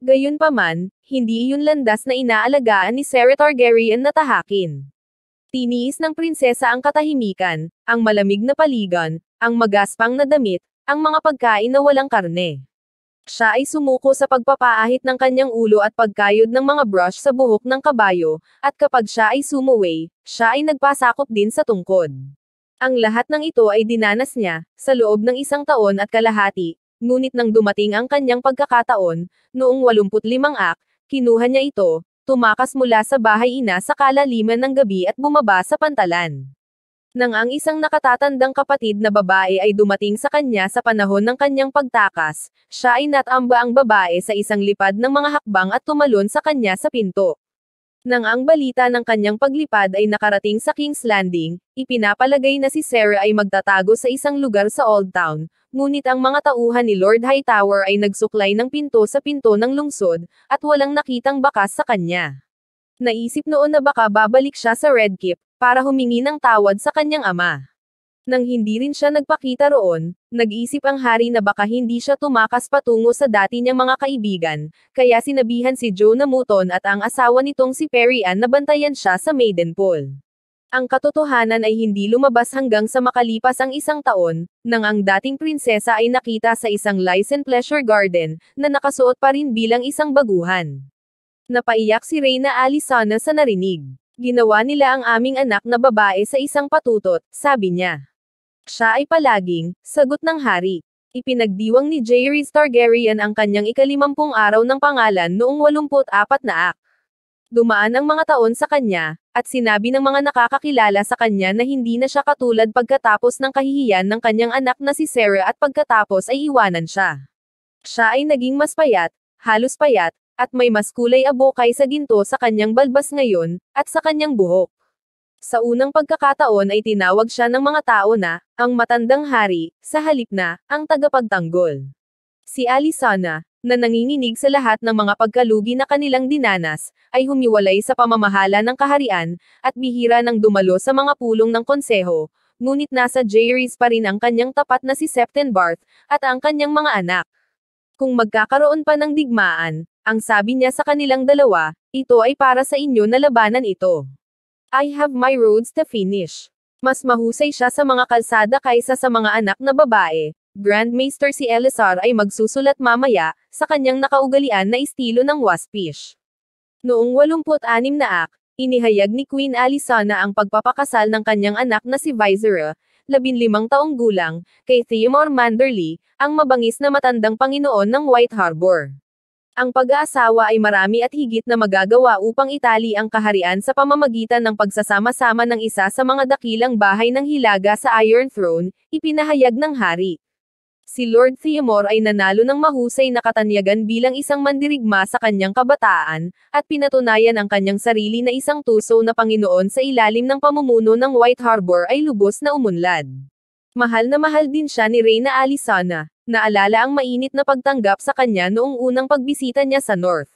Gayunpaman, hindi iyon landas na inaalagaan ni Sarah Targaryen na tahakin. Tiniis ng prinsesa ang katahimikan, ang malamig na paligan, ang magaspang na damit, ang mga pagkain na walang karne. Siya ay sumuko sa pagpapaahit ng kanyang ulo at pagkayod ng mga brush sa buhok ng kabayo, at kapag siya ay sumuway, siya ay nagpasakop din sa tungkod. Ang lahat ng ito ay dinanas niya, sa loob ng 1 taon at kalahati, ngunit nang dumating ang kanyang pagkakataon, noong 85 kinuha niya ito, tumakas mula sa bahay-ina sa kalaliman ng gabi at bumaba sa pantalan. Nang ang isang nakatatandang kapatid na babae ay dumating sa kanya sa panahon ng kanyang pagtakas, siya ay natamba ang babae sa isang lipad ng mga hakbang at tumalon sa kanya sa pinto. Nang ang balita ng kanyang paglipad ay nakarating sa King's Landing, ipinapalagay na si Sarah ay magtatago sa isang lugar sa Old Town, ngunit ang mga tauhan ni Lord Hightower ay nagsuklay ng pinto sa pinto ng lungsod, at walang nakitang bakas sa kanya. Naisip noon na baka babalik siya sa Red Keep, para humingi ng tawad sa kanyang ama. Nang hindi rin siya nagpakita roon, nag-isip ang hari na baka hindi siya tumakas patungo sa dati niyang mga kaibigan, kaya sinabihan si Jonah Mouton at ang asawa nitong si Perry Ann na bantayan siya sa Maidenpool. Ang katotohanan ay hindi lumabas hanggang sa makalipas ang 1 taon, nang ang dating prinsesa ay nakita sa isang Lice and Pleasure Garden, na nakasuot pa rin bilang isang baguhan. Napaiyak si Reyna Alysanna sa narinig. Ginawa nila ang aming anak na babae sa isang patutot, sabi niya. Siya ay palaging, sagot ng hari. Ipinagdiwang ni Jaehaerys Targaryen ang kanyang ika-50 araw ng pangalan noong 84 na ak. Dumaan ang mga taon sa kanya, at sinabi ng mga nakakakilala sa kanya na hindi na siya katulad pagkatapos ng kahihiyan ng kanyang anak na si Sarah at pagkatapos ay iwanan siya. Siya ay naging mas payat, halos payat, at may mas kulay abo kaysa ginto sa kanyang balbas ngayon, at sa kanyang buhok. Sa unang pagkakataon ay tinawag siya ng mga tao na, ang matandang hari, sa halip na, ang tagapagtanggol. Si Alysanna, na nanginginig sa lahat ng mga pagkalugi na kanilang dinanas, ay humiwalay sa pamamahala ng kaharian, at bihira nang dumalo sa mga pulong ng konseho, ngunit nasa Jaehaerys pa rin ang kanyang tapat na si Septon Barth, at ang kanyang mga anak. Kung magkakaroon pa ng digmaan, ang sabi niya sa kanilang dalawa, ito ay para sa inyo na labanan ito. I have my roads to finish. Mas mahusay siya sa mga kalsada kaysa sa mga anak na babae. Grand Maester si Elessar ay magsusulat mamaya, sa kanyang nakaugalian na estilo ng waspish. Noong 86 na ak, inihayag ni Queen Alysanna ang pagpapakasal ng kanyang anak na si Viseira, 15 taong gulang, kay Theomore Manderly, ang mabangis na matandang Panginoon ng White Harbor. Ang pag-aasawa ay marami at higit na magagawa upang itali ang kaharian sa pamamagitan ng pagsasama-sama ng isa sa mga dakilang bahay ng Hilaga sa Iron Throne, ipinahayag ng hari. Si Lord Theomore ay nanalo ng mahusay na katanyagan bilang isang mandirigma sa kanyang kabataan, at pinatunayan ang kanyang sarili na isang tuso na Panginoon sa ilalim ng pamumuno ng White Harbor ay lubos na umunlad. Mahal na mahal din siya ni Reyna Alysanna. Naalala ang mainit na pagtanggap sa kanya noong unang pagbisita niya sa North.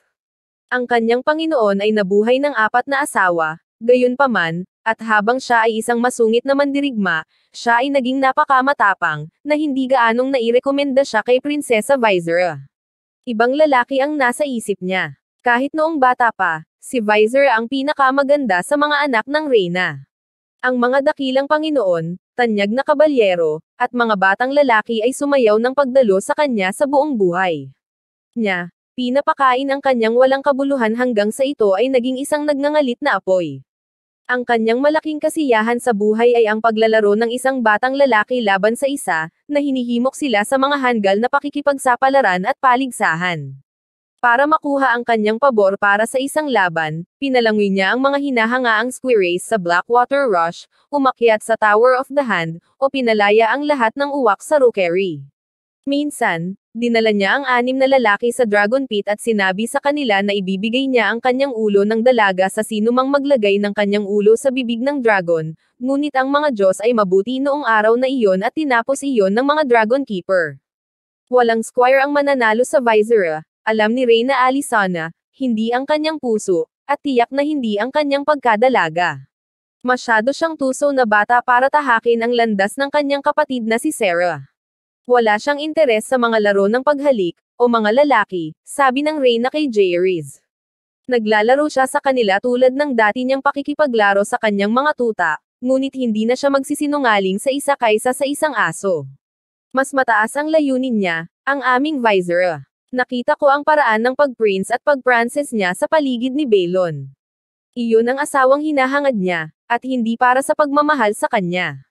Ang kanyang Panginoon ay nabuhay ng 4 na asawa, gayunpaman, at habang siya ay isang masungit na mandirigma, siya ay naging napakamatapang, na hindi gaanong nairekomenda siya kay Prinsesa Viseira. Ibang lalaki ang nasa isip niya. Kahit noong bata pa, si Viseira ang pinakamaganda sa mga anak ng reyna. Ang mga dakilang Panginoon, tanyag na kabalyero, at mga batang lalaki ay sumayaw ng pagdalo sa kanya sa buong buhay niya. Pinapakain ang kanyang walang kabuluhan hanggang sa ito ay naging isang nagngangalit na apoy. Ang kanyang malaking kasiyahan sa buhay ay ang paglalaro ng isang batang lalaki laban sa isa, na hinihimok sila sa mga hanggal na pakikipagsapalaran at paligsahan. Para makuha ang kanyang pabor para sa isang laban, pinalangoy niya ang mga hinahangaang squirrels sa Blackwater Rush, umakyat sa Tower of the Hand, o pinalaya ang lahat ng uwak sa rookery. Minsan, dinala niya ang 6 na lalaki sa Dragon Pit at sinabi sa kanila na ibibigay niya ang kanyang ulo ng dalaga sa sinumang maglagay ng kanyang ulo sa bibig ng dragon, ngunit ang mga Diyos ay mabuti noong araw na iyon at tinapos iyon ng mga Dragon Keeper. Walang squire ang mananalo sa Viseira. Alam ni Reyna Alysanna, hindi ang kanyang puso, at tiyak na hindi ang kanyang pagkadalaga. Masyado siyang tuso na bata para tahakin ang landas ng kanyang kapatid na si Sarah. Wala siyang interes sa mga laro ng paghalik, o mga lalaki, sabi ng Reyna kay Jaehaerys. Naglalaro siya sa kanila tulad ng dati niyang pakikipaglaro sa kanyang mga tuta, ngunit hindi na siya magsisinungaling sa isa kaysa sa isang aso. Mas mataas ang layunin niya, ang aming Vizier. Nakita ko ang paraan ng pag-prince at pag-princess niya sa paligid ni Balon. Iyon ang asawang hinahangad niya, at hindi para sa pagmamahal sa kanya.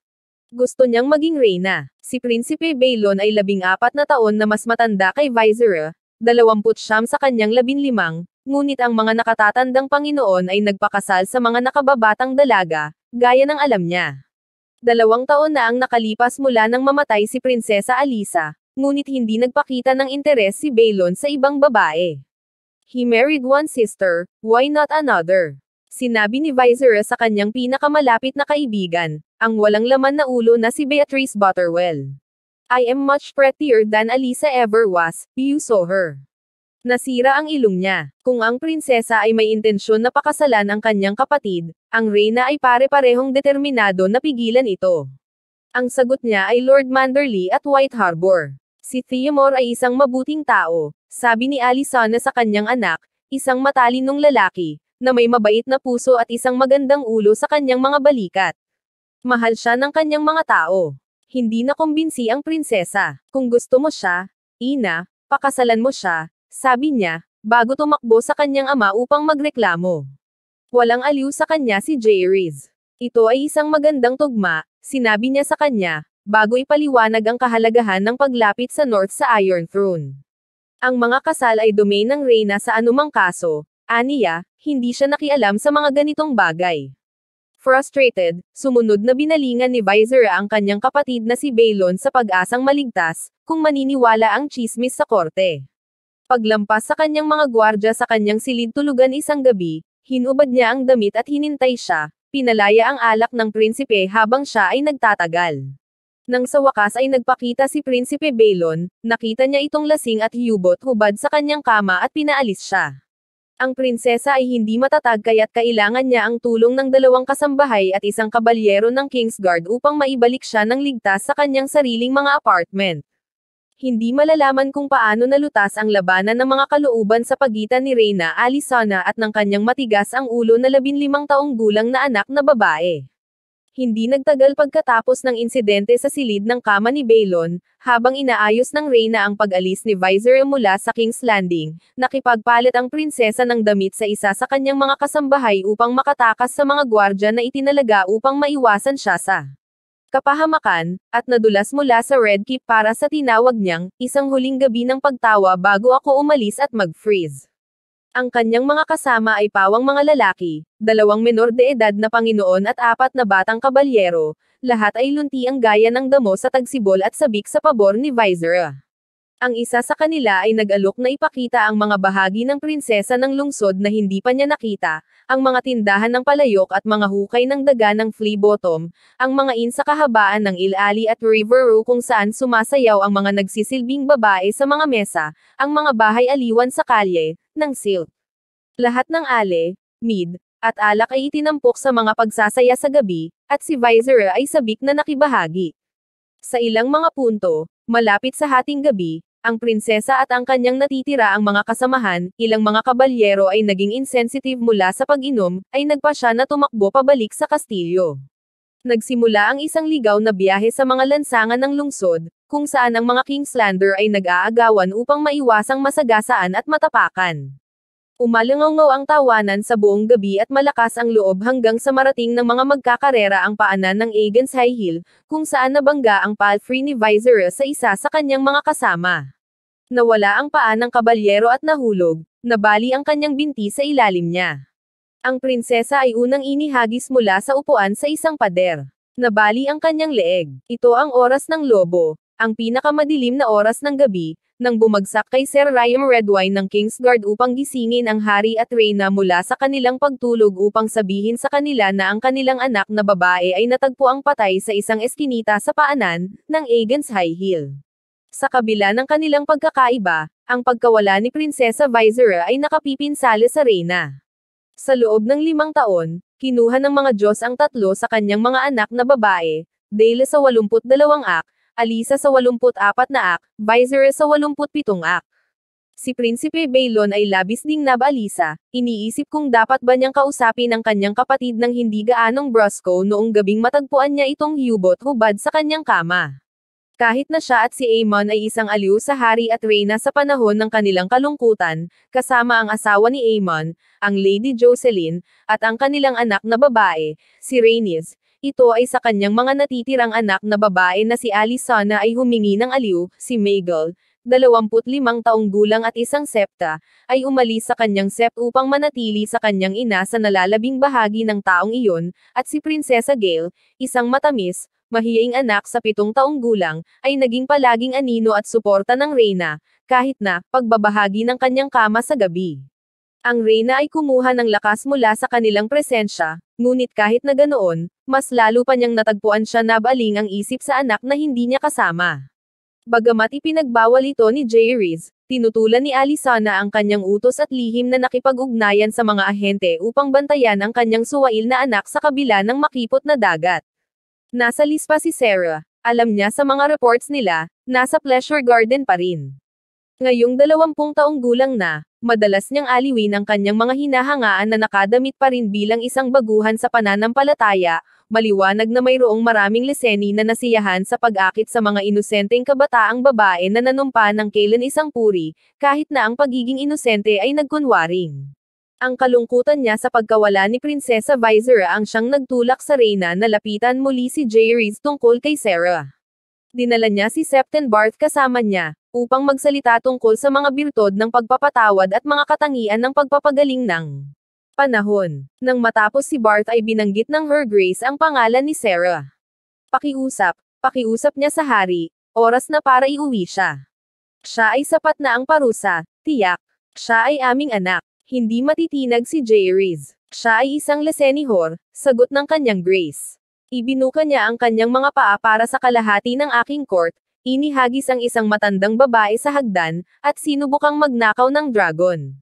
Gusto niyang maging reyna. Si Prinsipe Balon ay 14 na taon na mas matanda kay Vizier, 29 sa kanyang 15, ngunit ang mga nakatatandang Panginoon ay nagpakasal sa mga nakababatang dalaga, gaya ng alam niya. 2 taon na ang nakalipas mula nang mamatay si Prinsesa Alyssa, ngunit hindi nagpakita ng interes si Balon sa ibang babae. He married one sister, why not another? Sinabi ni Vizier sa kanyang pinakamalapit na kaibigan, ang walang laman na ulo na si Beatrice Butterwell. I am much prettier than Alyssa ever was, you saw her. Nasira ang ilong niya. Kung ang prinsesa ay may intensyon na pakasalan ang kanyang kapatid, ang reyna ay pare-parehong determinado na pigilan ito. Ang sagot niya ay Lord Manderley at White Harbor. Si Theomore ay isang mabuting tao, sabi ni Alysanna sa kanyang anak, isang matalinong lalaki, na may mabait na puso at isang magandang ulo sa kanyang mga balikat. Mahal siya ng kanyang mga tao. Hindi na kumbinsi ang prinsesa. Kung gusto mo siya, ina, pakasalan mo siya, sabi niya, bago tumakbo sa kanyang ama upang magreklamo. Walang aliw sa kanya si Jaehaerys. Ito ay isang magandang tugma, sinabi niya sa kanya, bago ipaliwanag ang kahalagahan ng paglapit sa North sa Iron Throne. Ang mga kasal ay domain ng reyna sa anumang kaso, aniya, hindi siya nakialam sa mga ganitong bagay. Frustrated, sumunod na binalingan ni Vizier ang kanyang kapatid na si Balon sa pag-asang maligtas, kung maniniwala ang tsismis sa korte. Paglampas sa kanyang mga gwardya sa kanyang silid tulugan isang gabi, hinubad niya ang damit at hinintay siya, pinalaya ang alak ng prinsipe habang siya ay nagtatagal. Nang sa wakas ay nagpakita si Prinsipe Balon, nakita niya itong lasing at hubot-hubad sa kanyang kama at pinaalis siya. Ang prinsesa ay hindi matatag kaya't kailangan niya ang tulong ng 2 kasambahay at isang kabalyero ng Kingsguard upang maibalik siya ng ligtas sa kanyang sariling mga apartment. Hindi malalaman kung paano nalutas ang labanan ng mga kalooban sa pagitan ni Reyna Alysanna at ng kanyang matigas ang ulo na 15 taong gulang na anak na babae. Hindi nagtagal pagkatapos ng insidente sa silid ng kama ni Balon, habang inaayos ng reyna ang pag-alis ni Vizier mula sa King's Landing, nakipagpalit ang prinsesa ng damit sa isa sa kanyang mga kasambahay upang makatakas sa mga gwardya na itinalaga upang maiwasan siya sa kapahamakan, at nadulas mula sa Red Keep para sa tinawag niyang, isang huling gabi ng pagtawa bago ako umalis at mag-freeze. Ang kanyang mga kasama ay pawang mga lalaki, 2 menor de edad na Panginoon at 4 na batang kabalyero, lahat ay lunti ang gaya ng damo sa tagsibol at sabik sa pabor ni Vizier. Ang isa sa kanila ay nag-alok na ipakita ang mga bahagi ng prinsesa ng lungsod na hindi pa niya nakita, ang mga tindahan ng palayok at mga hukay ng daga ng Flea Bottom, ang mga inn sa kahabaan ng Il-Ali at River Roo kung saan sumasayaw ang mga nagsisilbing babae sa mga mesa, ang mga bahay aliwan sa kalye, ng silk. Lahat ng ale, mead, at alak ay itinampok sa mga pagsasaya sa gabi, at si Vizier ay sabik na nakibahagi. Sa ilang mga punto, malapit sa hating gabi, ang prinsesa at ang kanyang natitira ang mga kasamahan, ilang mga kabalyero ay naging insensitive mula sa pag-inom, ay nagpa siya na tumakbo pabalik sa kastilyo. Nagsimula ang isang ligaw na biyahe sa mga lansangan ng lungsod, kung saan ang mga Kingslander ay nag-aagawan upang maiwasang masagasaan at matapakan. Umalangaw ang tawanan sa buong gabi at malakas ang loob hanggang sa marating ng mga magkakarera ang paanan ng Aegon's High Hill, kung saan nabangga ang palfrey ni Vizier sa isa sa kanyang mga kasama. Nawala ang paa ng kabalyero at nahulog, nabali ang kanyang binti sa ilalim niya. Ang prinsesa ay unang inihagis mula sa upuan sa isang pader. Nabali ang kanyang leeg. Ito ang oras ng lobo, ang pinakamadilim na oras ng gabi, nang bumagsak kay Sir Ryam Redwine ng Kingsguard upang gisingin ang hari at reyna mula sa kanilang pagtulog upang sabihin sa kanila na ang kanilang anak na babae ay natagpuang patay sa isang eskinita sa paanan ng Aegon's High Hill. Sa kabila ng kanilang pagkakaiba, ang pagkawala ni Prinsesa Vizier ay nakapipinsala sa reyna. Sa loob ng 5 taon, kinuha ng mga Diyos ang 3 sa kanyang mga anak na babae, Dale sa 82 ak, Alyssa sa 84 na ak, Vizier sa 87 ak. Si Prinsipe Baylon ay labis ding nabalisa, iniisip kung dapat ba niyang kausapin ang kanyang kapatid ng hindi gaanong brusko noong gabing matagpuan niya itong hubad sa kanyang kama. Kahit na siya at si Aemon ay isang aliw sa hari at reyna sa panahon ng kanilang kalungkutan, kasama ang asawa ni Aemon, ang Lady Jocelyn, at ang kanilang anak na babae, si Rhaenys, ito ay sa kanyang mga natitirang anak na babae na si Alysanne ay humingi ng aliw, si Maegel, 25 taong gulang at isang septa, ay umalis sa kanyang sept upang manatili sa kanyang ina sa nalalabing bahagi ng taong iyon, at si Prinsesa Gale, isang matamis, mahiyaing anak sa 7 taong gulang, ay naging palaging anino at suporta ng reyna, kahit na, pagbabahagi ng kanyang kama sa gabi. Ang reyna ay kumuha ng lakas mula sa kanilang presensya, ngunit kahit na ganoon, mas lalo pa niyang natagpuan siya na baling ang isip sa anak na hindi niya kasama. Bagamat ipinagbawal ito ni Jaehaerys, tinutulan ni Alysanne ang kanyang utos at lihim na nakipag-ugnayan sa mga ahente upang bantayan ang kanyang suwail na anak sa kabila ng makipot na dagat. Nasa lispa si Sarah, alam niya sa mga reports nila, nasa Pleasure Garden pa rin. Ngayong 20 taong gulang na, madalas niyang aliwin ang kanyang mga hinahangaan na nakadamit pa rin bilang isang baguhan sa pananampalataya, maliwanag na mayroong maraming leseni na nasiyahan sa pag-akit sa mga inosenteng kabataang babae na nanumpa ng kailan isang puri, kahit na ang pagiging inosente ay nagkunwaring. Ang kalungkutan niya sa pagkawala ni Prinsesa Visera ang siyang nagtulak sa reyna na lapitan muli si Jaehaerys tungkol kay Sarah. Dinala niya si Septon Barth kasama niya, upang magsalita tungkol sa mga birtod ng pagpapatawad at mga katangian ng pagpapagaling ng panahon. Nang matapos si Barth ay binanggit ng Her Grace ang pangalan ni Sarah. Pakiusap niya sa hari, oras na para iuwi siya. Siya ay sapat na ang parusa, tiyak. Siya ay aming anak. Hindi matitinag si Jaehaerys. Siya ay isang lesenihor, sagot ng kanyang Grace. Ibinuka niya ang kanyang mga paa para sa kalahati ng aking court, inihagis ang isang matandang babae sa hagdan, at sinubukang magnakaw ng dragon.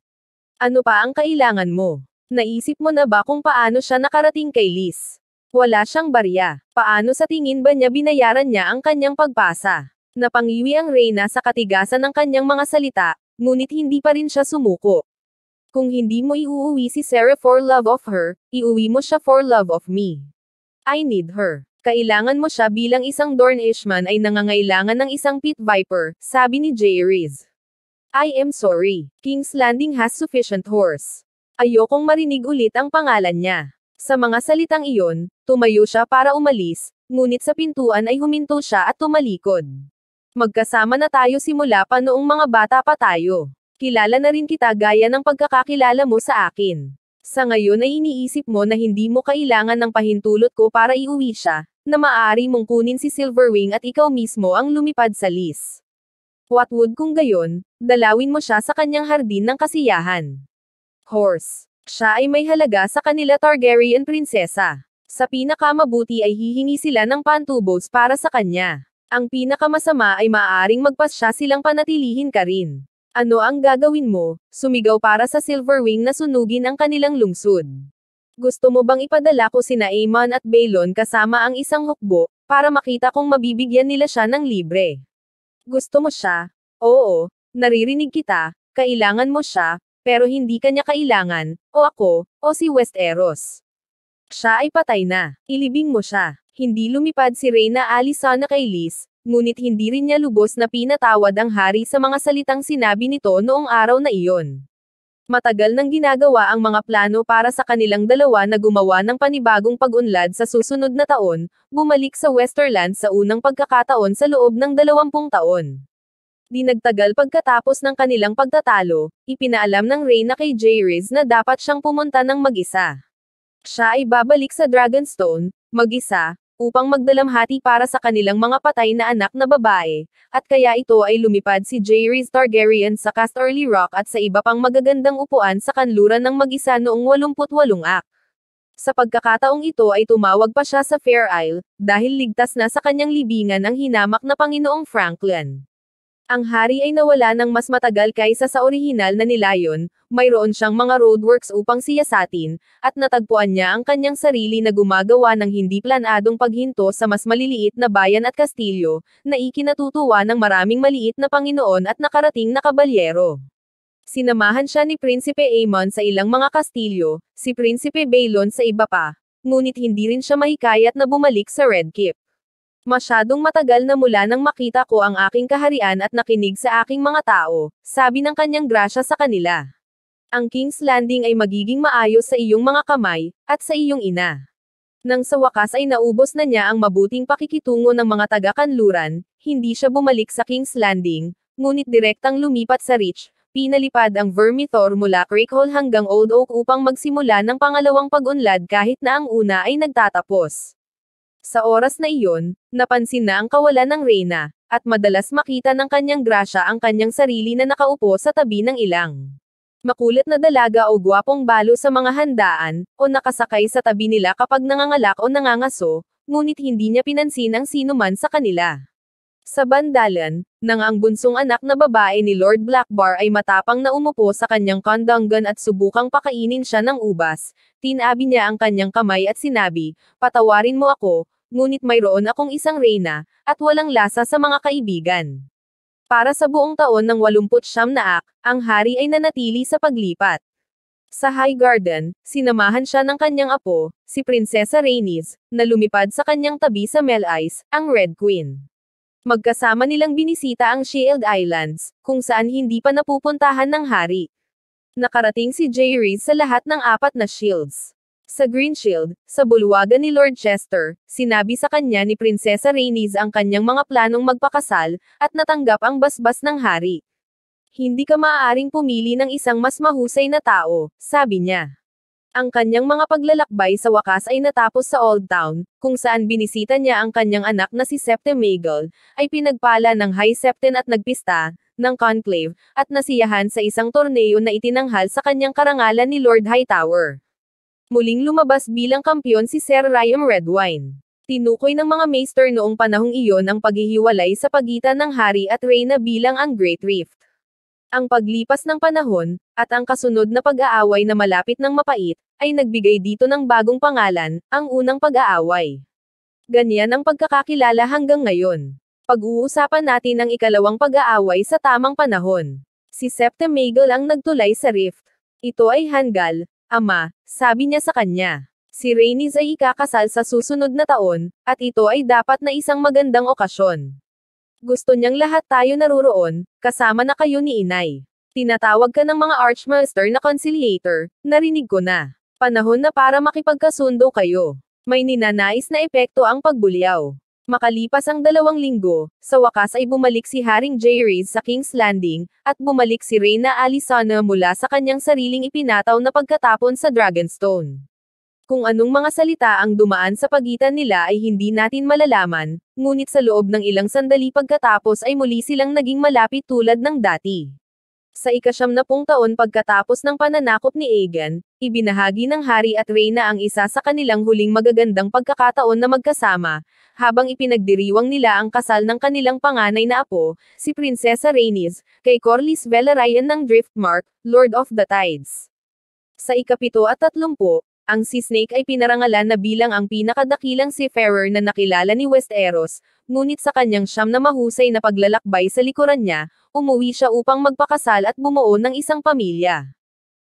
Ano pa ang kailangan mo? Naisip mo na ba kung paano siya nakarating kay Liz? Wala siyang barya. Paano sa tingin ba niya binayaran niya ang kanyang pagpasa? Napangiwi ang reyna sa katigasan ng kanyang mga salita, ngunit hindi pa rin siya sumuko. Kung hindi mo iuuwi si Sarah for love of her, iuwi mo siya for love of me. I need her. Kailangan mo siya bilang isang Dornishman ay nangangailangan ng isang pit viper, sabi ni Jaehaerys. I am sorry. King's Landing has sufficient horse. Ayokong marinig ulit ang pangalan niya. Sa mga salitang iyon, tumayo siya para umalis, ngunit sa pintuan ay huminto siya at tumalikod. Magkasama na tayo simula pa noong mga bata pa tayo. Kilala na rin kita gaya ng pagkakakilala mo sa akin. Sa ngayon ay iniisip mo na hindi mo kailangan ng pahintulot ko para iuwi siya, na maaari mong kunin si Silverwing at ikaw mismo ang lumipad sa Liz. What would kung gayon, dalawin mo siya sa kanyang hardin ng kasiyahan. Horse. Siya ay may halaga sa kanila Targaryen prinsesa. Sa pinakamabuti ay hihingi sila ng pantubos para sa kanya. Ang pinakamasama ay maaaring magpasya silang panatilihin ka rin. Ano ang gagawin mo? Sumigaw para sa Silverwing na sunugin ang kanilang lungsod. Gusto mo bang ipadala ko sina Aemon at Baelon kasama ang isang hukbo, para makita kung mabibigyan nila siya ng libre? Gusto mo siya? Oo, naririnig kita, kailangan mo siya, pero hindi kanya kailangan, o ako, o si Westeros. Siya ay patay na. Ilibing mo siya. Hindi lumipad si Reyna Alysanne kay Liz, ngunit hindi rin niya lubos na pinatawad ang hari sa mga salitang sinabi nito noong araw na iyon. Matagal nang ginagawa ang mga plano para sa kanilang dalawa na gumawa ng panibagong pag-unlad sa susunod na taon, bumalik sa Westerland sa unang pagkakataon sa loob ng 20 taon. Di nagtagal pagkatapos ng kanilang pagtatalo, ipinaalam ng Reyna kay Jaehaerys na dapat siyang pumunta ng mag-isa. Siya ay babalik sa Dragonstone, mag-isa, upang magdalamhati para sa kanilang mga patay na anak na babae, at kaya ito ay lumipad si Jaehaerys Targaryen sa Casterly Rock at sa iba pang magagandang upuan sa kanluran ng mag-isa noong 88 ak. Sa pagkakataong ito ay tumawag pa siya sa Fair Isle, dahil ligtas na sa kanyang libingan ang hinamak na Panginoong Franklin. Ang hari ay nawala ng mas matagal kaysa sa orihinal na nilayon, mayroon siyang mga roadworks upang siyasatin, at natagpuan niya ang kanyang sarili na gumagawa ng hindi planadong paghinto sa mas maliliit na bayan at kastilyo, na ikinatutuwa ng maraming maliit na Panginoon at nakarating na kabalyero. Sinamahan siya ni Prinsipe Aemon sa ilang mga kastilyo, si Prinsipe Balon sa iba pa, ngunit hindi rin siya mahikayat na bumalik sa Red Keep. Masyadong matagal na mula nang makita ko ang aking kaharian at nakinig sa aking mga tao, sabi ng kanyang grasya sa kanila. Ang King's Landing ay magiging maayos sa iyong mga kamay, at sa iyong ina. Nang sa wakas ay naubos na niya ang mabuting pakikitungo ng mga taga-kanluran, hindi siya bumalik sa King's Landing, ngunit direktang lumipat sa Reach, pinalipad ang Vermithor mula Crickhole hanggang Old Oak upang magsimula ng pangalawang pag-unlad kahit na ang una ay nagtatapos. Sa oras na iyon, napansin na ang kawalan ng Reyna, at madalas makita ng kanyang grasya ang kanyang sarili na nakaupo sa tabi ng ilang makulit na dalaga o gwapong balo sa mga handaan, o nakasakay sa tabi nila kapag nangangalak o nangangaso, ngunit hindi niya pinansin ang sinuman sa kanila. Sa bandalan, nang ang bunsong anak na babae ni Lord Blackbar ay matapang na umupo sa kanyang kondongan at subukang pakainin siya ng ubas, tinabi niya ang kanyang kamay at sinabi, "Patawarin mo ako, ngunit mayroon akong isang reyna, at walang lasa sa mga kaibigan." Para sa buong taon ng 89 na ak, ang hari ay nanatili sa paglipat. Sa High Garden, sinamahan siya ng kanyang apo, si Prinsesa Rhaenys, na lumipad sa kanyang tabi sa Mel-Ice, ang Red Queen. Magkasama nilang binisita ang Shield Islands, kung saan hindi pa napupuntahan ng hari. Nakarating si Jaehaerys sa lahat ng 4 na shields. Sa Green Shield, sa bulwagan ni Lord Chester, sinabi sa kanya ni Prinsesa Rhaenys ang kanyang mga planong magpakasal, at natanggap ang basbas ng hari. "Hindi ka maaaring pumili ng isang mas mahusay na tao," sabi niya. Ang kanyang mga paglalakbay sa wakas ay natapos sa Old Town, kung saan binisita niya ang kanyang anak na si Septim Maegol, ay pinagpala ng High Septon at nagpista, ng conclave, at nasiyahan sa isang torneo na itinanghal sa kanyang karangalan ni Lord Hightower. Muling lumabas bilang kampiyon si Ser Ryam Redwine. Tinukoy ng mga maester noong panahong iyon ang paghihiwalay sa pagitan ng hari at reyna bilang ang Great Rift. Ang paglipas ng panahon, at ang kasunod na pag-aaway na malapit ng mapait, ay nagbigay dito ng bagong pangalan, ang unang pag-aaway. Ganyan ang pagkakakilala hanggang ngayon. Pag-uusapan natin ang ikalawang pag-aaway sa tamang panahon. Si Septim Maegol ang nagtulay sa rift. "Ito ay hanggal, ama," sabi niya sa kanya. "Si Rhaenys ay ikakasal sa susunod na taon, at ito ay dapat na isang magandang okasyon. Gusto niyang lahat tayo naruroon, kasama na kayo ni inay. Tinatawag ka ng mga Archmaester na conciliator, narinig ko na. Panahon na para makipagkasundo kayo. May ninanais na epekto ang pagbulyaw." Makalipas ang 2 linggo, sa wakas ay bumalik si Haring Jaehaerys sa King's Landing, at bumalik si Reyna Alysanne mula sa kanyang sariling ipinataw na pagkatapon sa Dragonstone. Kung anong mga salita ang dumaan sa pagitan nila ay hindi natin malalaman, ngunit sa loob ng ilang sandali pagkatapos ay muli silang naging malapit tulad ng dati. Sa ika-70 taon pagkatapos ng pananakop ni Aegon, ibinahagi ng hari at reyna ang isa sa kanilang huling magagandang pagkakataon na magkasama, habang ipinagdiriwang nila ang kasal ng kanilang panganay na apo, si Prinsesa Rhaenys, kay Corlys Velaryon ng Driftmark, Lord of the Tides. Sa ika-37, ang Sea Snake ay pinarangalan na bilang ang pinakadakilang seafarer na nakilala ni Westeros, ngunit sa kanyang siyam na mahusay na paglalakbay sa likuran niya, umuwi siya upang magpakasal at bumuo ng isang pamilya.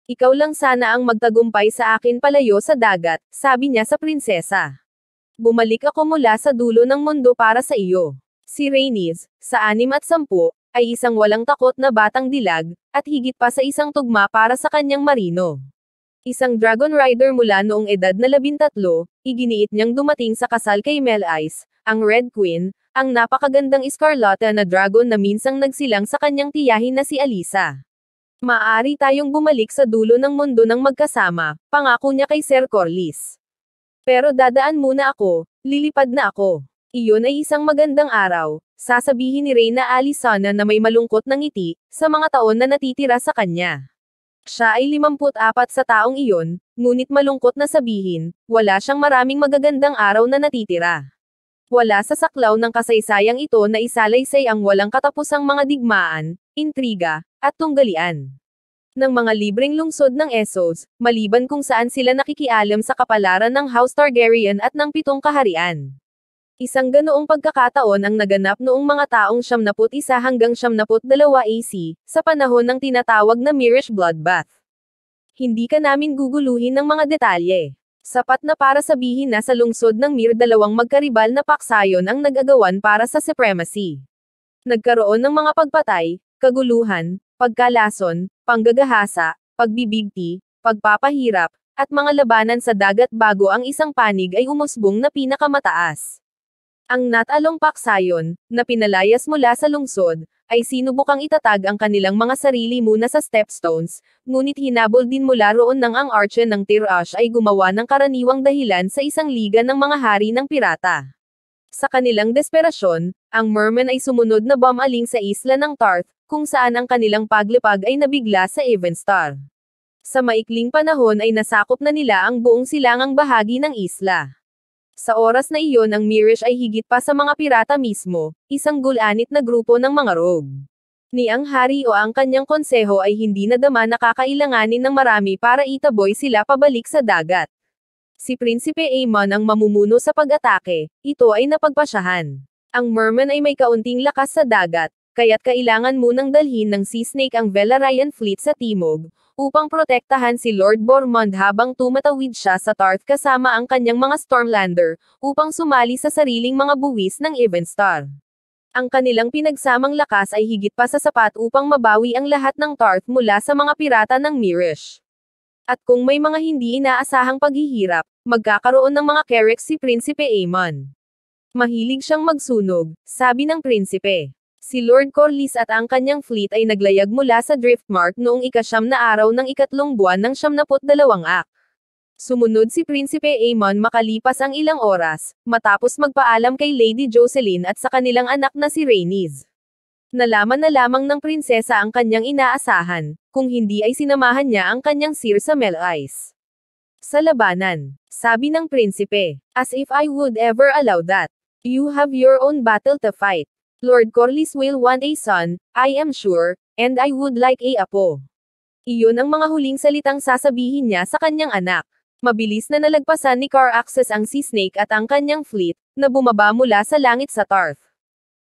"Ikaw lang sana ang magtagumpay sa akin palayo sa dagat," sabi niya sa prinsesa. "Bumalik ako mula sa dulo ng mundo para sa iyo." Si Rhaenys, sa 6 at 10, ay isang walang takot na batang dilag, at higit pa sa isang tugma para sa kanyang marino. Isang dragon rider mula noong edad na 13, iginiit niyang dumating sa kasal kay Mel-Ice, ang Red Queen, ang napakagandang Escarlata na dragon na minsang nagsilang sa kanyang tiyahin na si Alyssa. "Maaari tayong bumalik sa dulo ng mundo ng magkasama," pangako niya kay Ser Corlys. "Pero dadaan muna ako, lilipad na ako. Iyon ay isang magandang araw," sasabihin ni Reyna Alysanne na may malungkot na ngiti, sa mga taon na natitira sa kanya. Siya ay 54 sa taong iyon, ngunit malungkot na sabihin, wala siyang maraming magagandang araw na natitira. Wala sa saklaw ng kasaysayang ito na isalaysay ang walang katapusang mga digmaan, intriga, at tunggalian ng mga libreng lungsod ng Essos, maliban kung saan sila nakikialam sa kapalaran ng House Targaryen at ng 7 kaharian. Isang ganoong pagkakataon ang naganap noong mga taong 71 hanggang 72 AC, sa panahon ng tinatawag na Mirish Bloodbath. Hindi ka namin guguluhin ng mga detalye. Sapat na para sabihin na sa lungsod ng Mir dalawang magkaribal na paksayon ang nag-agawan para sa supremacy. Nagkaroon ng mga pagpatay, kaguluhan, pagkalason, panggagahasa, pagbibigti, pagpapahirap, at mga labanan sa dagat bago ang isang panig ay umusbong na pinakamataas. Ang natalong paksayon, na pinalayas mula sa lungsod, ay sinubukang itatag ang kanilang mga sarili muna sa stepstones, ngunit hinabol din mula roon nang ang arche ng Tir-Ash ay gumawa ng karaniwang dahilan sa isang liga ng mga hari ng pirata. Sa kanilang desperasyon, ang mermen ay sumunod na bumaling sa isla ng Tarth, kung saan ang kanilang paglipag ay nabigla sa Evenstar. Sa maikling panahon ay nasakop na nila ang buong silangang bahagi ng isla. Sa oras na iyon ang Mirish ay higit pa sa mga pirata mismo, isang gulanit na grupo ng mga rogue. Ni ang hari o ang kanyang konseho ay hindi nadama na kakailanganin ng marami para itaboy sila pabalik sa dagat. Si Prinsipe Aemon ang mamumuno sa pag-atake, ito ay napagpasyahan. Ang merman ay may kaunting lakas sa dagat, kaya't kailangan munang dalhin ng Sea Snake ang Velaryon Fleet sa timog, upang protektahan si Lord Bormund habang tumatawid siya sa Tarth kasama ang kanyang mga Stormlander, upang sumali sa sariling mga buwis ng Evenstar. Ang kanilang pinagsamang lakas ay higit pa sa sapat upang mabawi ang lahat ng Tarth mula sa mga pirata ng Mirish. At kung may mga hindi inaasahang paghihirap, magkakaroon ng mga Carrack si Prinsipe Aemon. Mahilig siyang magsunog, sabi ng prinsipe. Si Lord Corlys at ang kanyang fleet ay naglayag mula sa Driftmark noong ika-9 na araw ng ikatlong buwan ng 72 ak. Sumunod si Prinsipe Aemon makalipas ang ilang oras, matapos magpaalam kay Lady Jocelyn at sa kanilang anak na si Rhaenys. Nalaman na lamang ng prinsesa ang kanyang inaasahan, kung hindi ay sinamahan niya ang kanyang sir sa Mel Ice. Sa labanan, sabi ng prinsipe, as if I would ever allow that. You have your own battle to fight. Lord Corlys will want a son, I am sure, and I would like a apo. Iyon ang mga huling salitang sasabihin niya sa kanyang anak. Mabilis na nalagpasan ni Caraxes ang Sea Snake at ang kanyang fleet, na bumaba mula sa langit sa Tarth.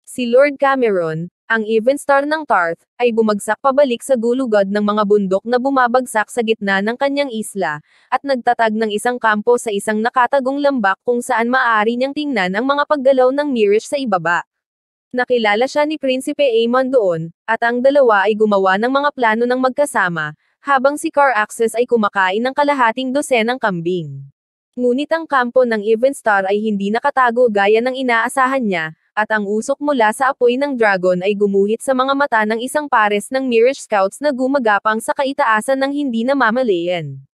Si Lord Cameron, ang Evenstar ng Tarth, ay bumagsak pabalik sa gulugod ng mga bundok na bumabagsak sa gitna ng kanyang isla, at nagtatag ng isang kampo sa isang nakatagong lambak kung saan maaari niyang tingnan ang mga paggalaw ng Mirish sa ibaba. Nakilala siya ni Prinsipe Aemon doon, at ang dalawa ay gumawa ng mga plano ng magkasama, habang si Caraxes ay kumakain ng kalahating dosenang kambing. Ngunit ang kampo ng Evenstar ay hindi nakatago gaya ng inaasahan niya, at ang usok mula sa apoy ng dragon ay gumuhit sa mga mata ng isang pares ng Mirish scouts na gumagapang sa kaitaasan ng hindi namamalayan.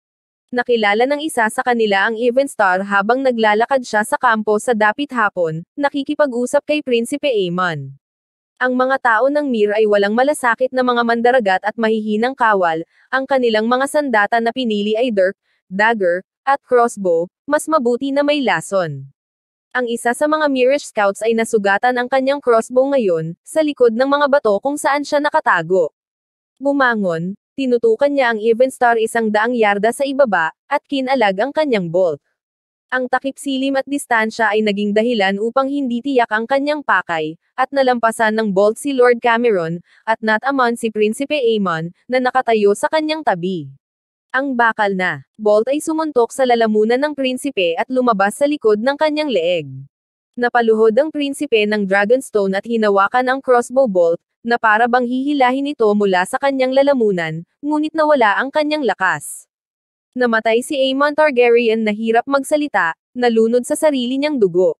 Nakilala ng isa sa kanila ang Evenstar habang naglalakad siya sa kampo sa dapit hapon, nakikipag-usap kay Prinsipe Aemon. Ang mga tao ng Mir ay walang malasakit na mga mandaragat at mahihinang kawal, ang kanilang mga sandata na pinili ay dirk, dagger, at crossbow, mas mabuti na may lason. Ang isa sa mga Mirish scouts ay nasugatan ang kanyang crossbow ngayon, sa likod ng mga bato kung saan siya nakatago. Bumangon, tinutukan niya ang Evenstar 100 yarda sa ibaba, at kinalag ang kanyang bolt. Ang takip silim at distansya ay naging dahilan upang hindi tiyak ang kanyang pakay, at nalampasan ng bolt si Lord Cameron, at natamon si Prinsipe Aemon, na nakatayo sa kanyang tabi. Ang bakal na bolt ay sumuntok sa lalamunan ng prinsipe at lumabas sa likod ng kanyang leeg. Napaluhod ang prinsipe ng Dragonstone at hinawakan ang crossbow bolt, na para bang hihilahin ito mula sa kanyang lalamunan, ngunit nawala ang kanyang lakas. Namatay si Aemon Targaryen na hirap magsalita, nalunod sa sarili niyang dugo.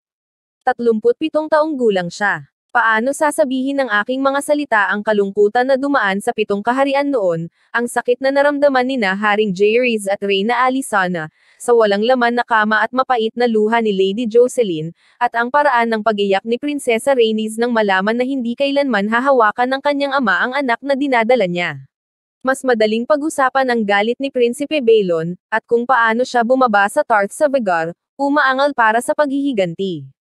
37 taong gulang siya. Paano sasabihin ng aking mga salita ang kalungkutan na dumaan sa 7 kaharian noon, ang sakit na naramdaman nina Haring Jaehaerys at Reyna Alysanne, sa walang laman na kama at mapait na luha ni Lady Jocelyn, at ang paraan ng pag-iyak ni Prinsesa Rhaenys nang malaman na hindi kailanman hahawakan ng kanyang ama ang anak na dinadala niya. Mas madaling pag-usapan ang galit ni Prinsipe Balon, at kung paano siya bumaba sa Tarth sa Vhagar, umaangal para sa paghihiganti.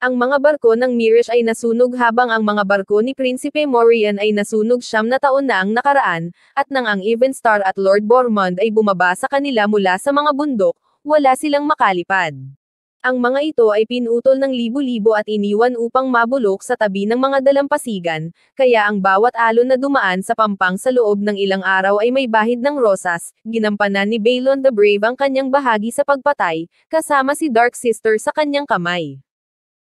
Ang mga barko ng Mirish ay nasunog habang ang mga barko ni Prinsipe Morian ay nasunog 9 na taon na ang nakaraan, at nang ang Evenstar at Lord Bormund ay bumaba sa kanila mula sa mga bundok, wala silang makalipad. Ang mga ito ay pinutol ng libo-libo at iniwan upang mabulok sa tabi ng mga dalampasigan, kaya ang bawat alon na dumaan sa pampang sa loob ng ilang araw ay may bahid ng rosas. Ginampanan ni Balon the Brave ang kanyang bahagi sa pagpatay, kasama si Dark Sister sa kanyang kamay.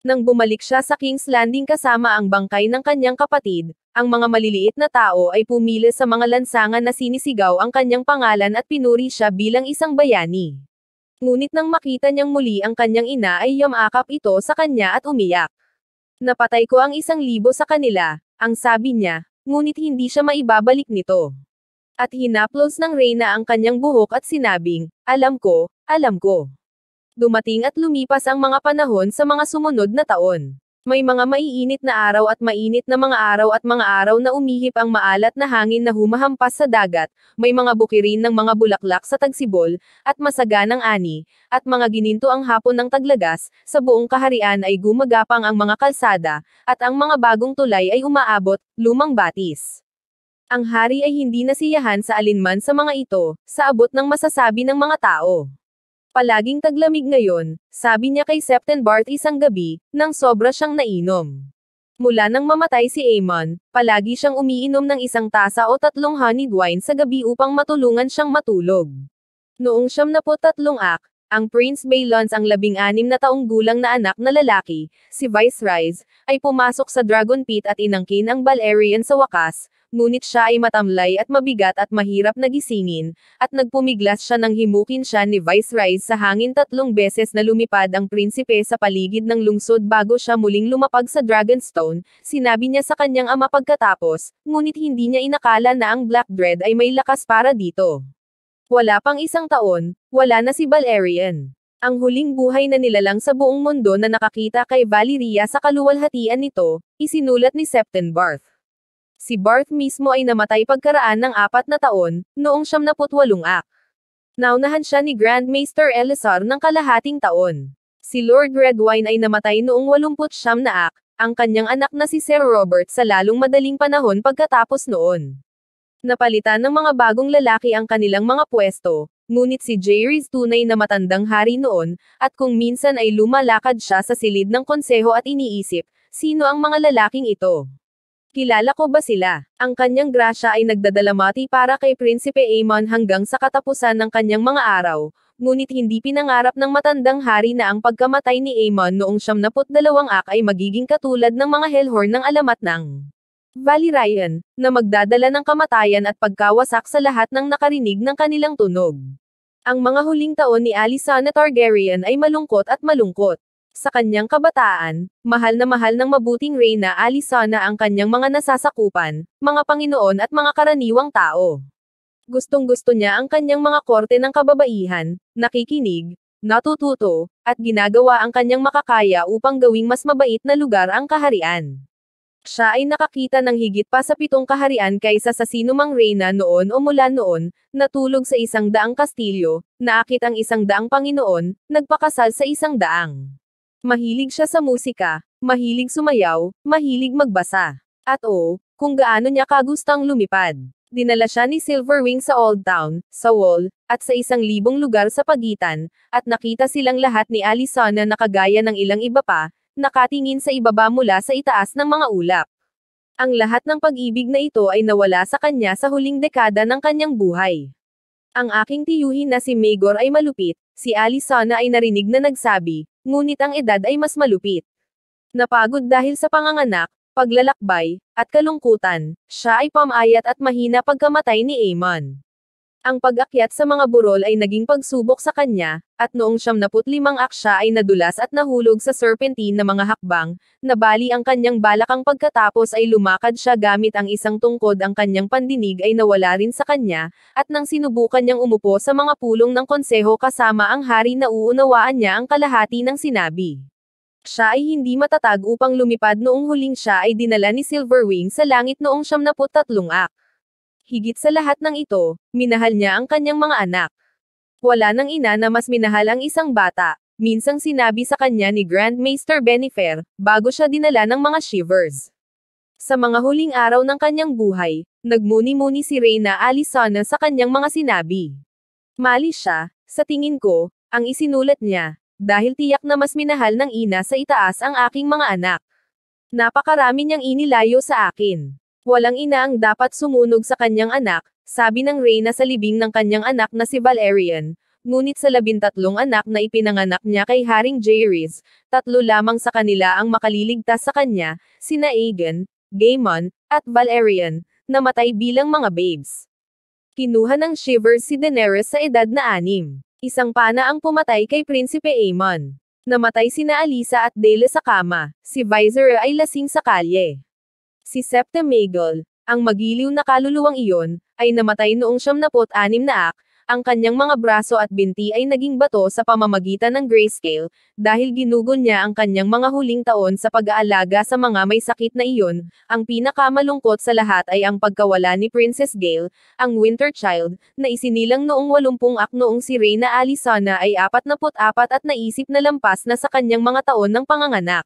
Nang bumalik siya sa King's Landing kasama ang bangkay ng kanyang kapatid, ang mga maliliit na tao ay pumili sa mga lansangan na sinisigaw ang kanyang pangalan at pinuri siya bilang isang bayani. Ngunit nang makita niyang muli ang kanyang ina ay yumakap ito sa kanya at umiyak. Napatay ko ang 1,000 sa kanila, ang sabi niya, ngunit hindi siya maibabalik nito. At hinaplos ng Reyna ang kanyang buhok at sinabing, alam ko, alam ko. Dumating at lumipas ang mga panahon sa mga sumunod na taon. May mga maiinit na araw at mainit na mga araw na umihip ang maalat na hangin na humahampas sa dagat, may mga bukirin ng mga bulaklak sa tagsibol, at masaganang ani, at mga gininto ang hapon ng taglagas, sa buong kaharian ay gumagapang ang mga kalsada, at ang mga bagong tulay ay umaabot, lumang batis. Ang hari ay hindi nasiyahan sa alinman sa mga ito, sa abot ng masasabi ng mga tao. Palaging taglamig ngayon, sabi niya kay September isang gabi, nang sobra siyang nainom. Mula nang mamatay si Aemon, palagi siyang umiinom ng 1 tasa o 3 honeyed wine sa gabi upang matulungan siyang matulog. Noong 73 ang Prince Balon ang 16 na taong gulang na anak na lalaki, si Viserys, ay pumasok sa Dragon Pit at inangkin ang Balerion sa wakas, ngunit siya ay matamlay at mabigat at mahirap na gisingin, at nagpumiglas siya nang himukin siya ni Viserys sa hangin 3 beses na lumipad ang prinsipe sa paligid ng lungsod bago siya muling lumapag sa Dragonstone, sinabi niya sa kanyang ama pagkatapos, ngunit hindi niya inakala na ang Black Dread ay may lakas para dito. Wala pang 1 taon, wala na si Balerion. Ang huling buhay na nilalang sa buong mundo na nakakita kay Valyria sa kaluwalhatian nito, isinulat ni September. Si Barth mismo ay namatay pagkaraan ng 4 na taon, noong 78 Naunahan siya ni Grand Maester Elessar ng kalahating taon. Si Lord Redwine ay namatay noong 89 ang kanyang anak na si Sir Robert sa lalong madaling panahon pagkatapos noon. Napalitan ng mga bagong lalaki ang kanilang mga pwesto, ngunit si Jaehaerys tunay na matandang hari noon, at kung minsan ay lumalakad siya sa silid ng konseho at iniisip, sino ang mga lalaking ito? Kilala ko ba sila? Ang kanyang grasya ay nagdadalamati para kay Prinsipe Aemon hanggang sa katapusan ng kanyang mga araw, ngunit hindi pinangarap ng matandang hari na ang pagkamatay ni Aemon noong 72 ay magiging katulad ng mga Hellhorn ng alamat ng Valyrian, na magdadala ng kamatayan at pagkawasak sa lahat ng nakarinig ng kanilang tunog. Ang mga huling taon ni Alysanne Targaryen ay malungkot at malungkot. Sa kanyang kabataan, mahal na mahal ng mabuting reyna Alysanne ang kanyang mga nasasakupan, mga panginoon at mga karaniwang tao. Gustong-gusto niya ang kanyang mga korte ng kababaihan, nakikinig, natututo, at ginagawa ang kanyang makakaya upang gawing mas mabait na lugar ang kaharian. Siya ay nakakita ng higit pa sa 7 kaharian kaysa sa sinumang reyna noon o mula noon, natulog sa 100 kastilyo, naakit ang 100 Panginoon, nagpakasal sa 100. Mahilig siya sa musika, mahilig sumayaw, mahilig magbasa. At kung gaano niya kagustang lumipad. Dinala siya ni Silverwing sa Old Town, sa Wall, at sa 1,000 lugar sa pagitan, at nakita silang lahat ni Alysanne na kagaya ng ilang iba pa, nakatingin sa ibaba mula sa itaas ng mga ulap. Ang lahat ng pag-ibig na ito ay nawala sa kanya sa huling dekada ng kanyang buhay. Ang aking tiyuhin na si Maegor ay malupit, si Alysanne ay narinig na nagsabi, ngunit ang edad ay mas malupit. Napagod dahil sa panganganak, paglalakbay, at kalungkutan, siya ay pamayat at mahina pagkamatay ni Aemon. Ang pag-akyat sa mga burol ay naging pagsubok sa kanya, at noong 75 siya ay nadulas at nahulog sa serpentine na mga hakbang, nabali ang kanyang balakang pagkatapos ay lumakad siya gamit ang isang tungkod ang kanyang pandinig ay nawala rin sa kanya, at nang sinubukan niyang umupo sa mga pulong ng konseho kasama ang hari na uunawaan niya ang kalahati ng sinabi. Siya ay hindi matatag upang lumipad noong huling siya ay dinala ni Silverwing sa langit noong 73 Higit sa lahat ng ito, minahal niya ang kanyang mga anak. Wala nang ina na mas minahal ang isang bata, minsang sinabi sa kanya ni Grand Maester Bennifer, bago siya dinala ng mga shivers. Sa mga huling araw ng kanyang buhay, nagmuni-muni si Reyna Alysanne sa kanyang mga sinabi. Mali siya, sa tingin ko, ang isinulat niya, dahil tiyak na mas minahal ng ina sa itaas ang aking mga anak. Napakarami niyang inilayo sa akin. Walang ina ang dapat sumunog sa kanyang anak, sabi ng reyna sa libing ng kanyang anak na si Valerian, ngunit sa 13 anak na ipinanganak niya kay Haring Jaehaerys, 3 lamang sa kanila ang makaliligtas sa kanya, sina Aegon, Daemon, at Valerian, namatay bilang mga babes. Kinuha ng shivers si Daenerys sa edad na 6. Isang pana ang pumatay kay Prinsipe Aemon. Namatay sina Alyssa at Daela sa kama, si Viserys ay lasing sa kalye. Si Septa Maegol, ang magiliw na kaluluwang iyon, ay namatay noong 76 na ang kanyang mga braso at binti ay naging bato sa pamamagitan ng grayscale, dahil ginugol niya ang kanyang mga huling taon sa pag-aalaga sa mga may sakit na iyon. Ang pinakamalungkot sa lahat ay ang pagkawala ni Princess Gale, ang Winter Child, na isinilang noong 80 noong si Reyna Alysanna ay 44 at naisip na lampas na sa kanyang mga taon ng panganganak.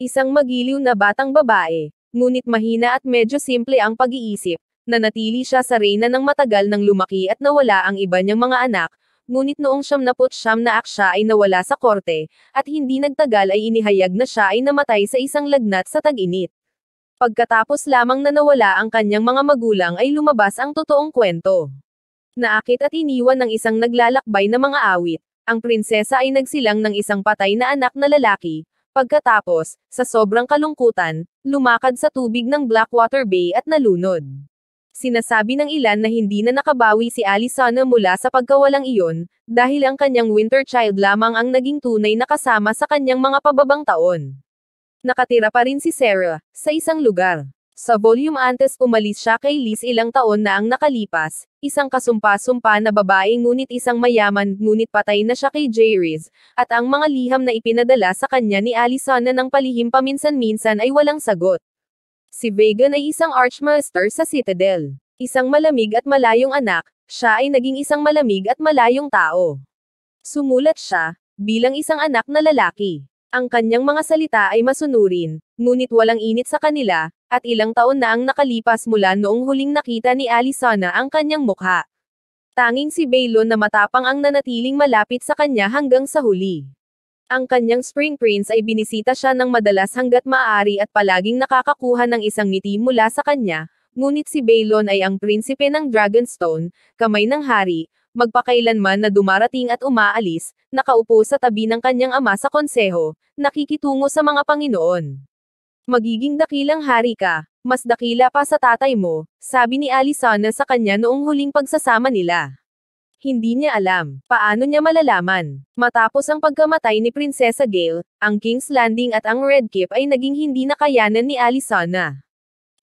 Isang magiliw na batang babae, ngunit mahina at medyo simple ang pag-iisip. Nanatili siya sa reyna ng matagal nang lumaki at nawala ang iba niyang mga anak, ngunit noong 79 na siya ay nawala sa korte, at hindi nagtagal ay inihayag na siya ay namatay sa isang lagnat sa tag-init. Pagkatapos lamang na nawala ang kanyang mga magulang ay lumabas ang totoong kwento. Naakit at iniwan ng isang naglalakbay na mga awit, ang prinsesa ay nagsilang ng isang patay na anak na lalaki. Pagkatapos, sa sobrang kalungkutan, lumakad sa tubig ng Blackwater Bay at nalunod. Sinasabi ng ilan na hindi na nakabawi si Alysanna mula sa pagkawalang iyon, dahil ang kanyang Winter Child lamang ang naging tunay na kasama sa kanyang mga pababang taon. Nakatira pa rin si Sarah, sa isang lugar. Sa volume antes umalis siya kay Liz ilang taon na ang nakalipas, isang kasumpa-sumpa na babae ngunit isang mayaman ngunit patay na siya kay Jaehaerys, at ang mga liham na ipinadala sa kanya ni Alysanna ng palihim paminsan-minsan ay walang sagot. Si Vhagar ay isang Archmaester sa Citadel. Isang malamig at malayong anak, siya ay naging isang malamig at malayong tao. Sumulat siya, bilang isang anak na lalaki. Ang kanyang mga salita ay masunurin, ngunit walang init sa kanila, at ilang taon na ang nakalipas mula noong huling nakita ni Alysanna ang kanyang mukha. Tanging si Balon na matapang ang nanatiling malapit sa kanya hanggang sa huli. Ang kanyang Spring Prince ay binisita siya ng madalas hanggat maaari at palaging nakakakuha ng isang ngiti mula sa kanya, ngunit si Balon ay ang prinsipe ng Dragonstone, kamay ng hari, magpakailanman na dumarating at umaalis, nakaupo sa tabi ng kanyang ama sa konseho, nakikitungo sa mga Panginoon. Magiging dakilang hari ka, mas dakila pa sa tatay mo, sabi ni Alysanna sa kanya noong huling pagsasama nila. Hindi niya alam, paano niya malalaman. Matapos ang pagkamatay ni Prinsesa Gale, ang King's Landing at ang Red Keep ay naging hindi na kayanan ni Alysanna.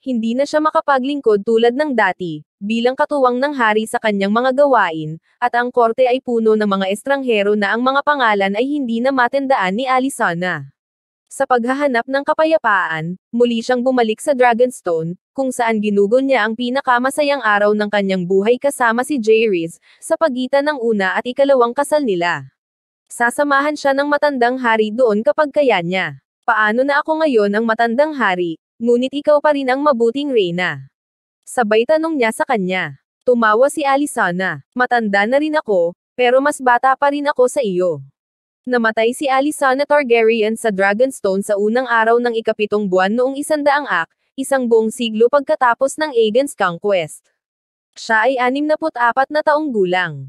Hindi na siya makapaglingkod tulad ng dati, bilang katuwang ng hari sa kanyang mga gawain, at ang korte ay puno ng mga estranghero na ang mga pangalan ay hindi na matandaan ni Alysanna. Sa paghahanap ng kapayapaan, muli siyang bumalik sa Dragonstone, kung saan ginugol niya ang pinakamasayang araw ng kanyang buhay kasama si Jaehaerys, sa pagitan ng una at ikalawang kasal nila. Sasamahan siya ng matandang hari doon kapag kaya niya. Paano na ako ngayon ang matandang hari, ngunit ikaw pa rin ang mabuting reyna? Sabay tanong niya sa kanya. Tumawa si Alysanna. Matanda na rin ako, pero mas bata pa rin ako sa iyo. Namatay si Alysanna Targaryen sa Dragonstone sa unang araw ng ika-7 buwan noong 100 isang buong siglo pagkatapos ng Aegon's Conquest. Siya ay 64 na taong gulang.